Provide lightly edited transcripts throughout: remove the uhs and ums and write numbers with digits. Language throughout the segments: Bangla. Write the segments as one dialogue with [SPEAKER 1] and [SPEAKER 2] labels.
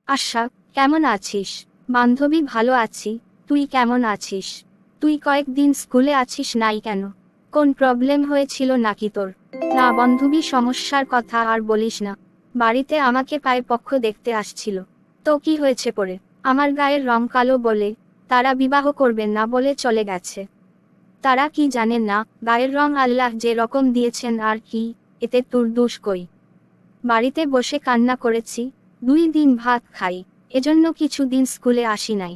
[SPEAKER 1] আশরাফ, কেমন আছিস? বান্ধবী, ভালো আছি। তুই কেমন আছিস? তুই কয়েকদিন স্কুলে আছিস নাই কেন? কোন প্রবলেম হয়েছিল নাকি তোর? না বান্ধবী, সমস্যার কথা আর বলিস না। বাড়িতে আমাকে পায়ে পক্ষ দেখতে আসছিল। তো কি হয়েছে পরে? আমার গায়ের রং কালো বলে তারা বিবাহ করবেন না বলে চলে গেছে। তারা কি জানেন না গায়ের রং আল্লাহ যে রকম দিয়েছেন, আর কি এতে তোর দোষ কই? বাড়িতে বসে কান্না করেছি, 2 দিন ভাত খাই, এজন্য কিছুদিন স্কুলে আসি নাই।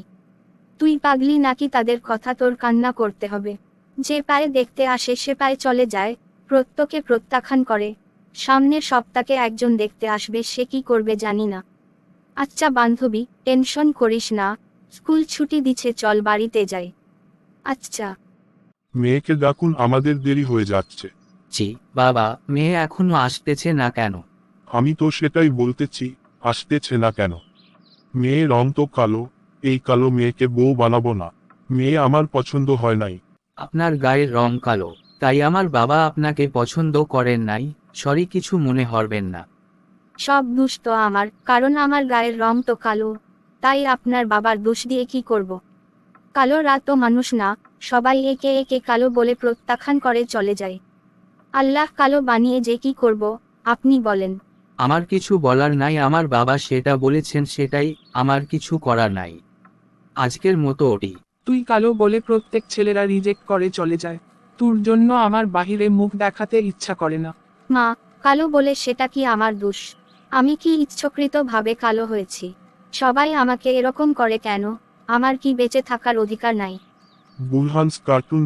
[SPEAKER 1] তুই পাগলি নাকি? তাদের কথা তোর কান্না করতে হবে? যে পায়ে দেখতে আসে সে পায়ে চলে যায়, প্রত্যেকে প্রত্যাখ্যান করে। সামনের সপ্তাহে একজন দেখতে আসবে, সে কি করবে জানি না। আচ্ছা বান্ধবী, টেনশন করিস না, স্কুল ছুটি দিচ্ছে, চল বাড়িতে যাই। আচ্ছা।
[SPEAKER 2] মেয়েকে ডাকুন, আমাদের দেরি হয়ে যাচ্ছে।
[SPEAKER 3] জি বাবা, মেয়ে এখনো আসতেছে না কেন?
[SPEAKER 2] আমি তো সেটাই বলতেছি, আসতেছে না কেন? মেয়ে রং তো কালো, এই কালো মেয়েকে বউ বানাবো না। মেয়ে আমার পছন্দ হয় নাই।
[SPEAKER 3] আপনার গায়ের রং কালো, তাই আমার বাবা আপনাকে পছন্দ করেন নাই। সরি, কিছু মনে হরবেন না।
[SPEAKER 1] সব দোষ তো আমার, কারণ আমার গায়ের রং তো কালো। তাই আপনার বাবার দোষ দিয়ে কি করব? কালোরা তো মানুষ না, সবাই একে একে কালো বলে প্রত্যাখ্যান করে চলে যায়। আল্লাহ কালো বানিয়ে যে কি করব, আপনি বলেন।
[SPEAKER 3] আমার কিছু বলার নাই, আমার বাবা সেটা বলেছেন সেটাই, আমার কিছু করার নাই। আজকের মতো ওটি।
[SPEAKER 4] তুই কালো বলে প্রত্যেক ছেলেরা রিজেক্ট করে চলে যায়। তোর জন্য আমার বাহিরে মুখ দেখাতে ইচ্ছা করে না।
[SPEAKER 1] মা, কালো বলে সেটা কি আমার দোষ? আমি কি ইচ্ছাকৃতভাবে কালো হয়েছি? সবাই আমাকে এরকম করে কেন? আমার কি বেঁচে থাকার অধিকার নাই?
[SPEAKER 2] বুলহানস কার্টুন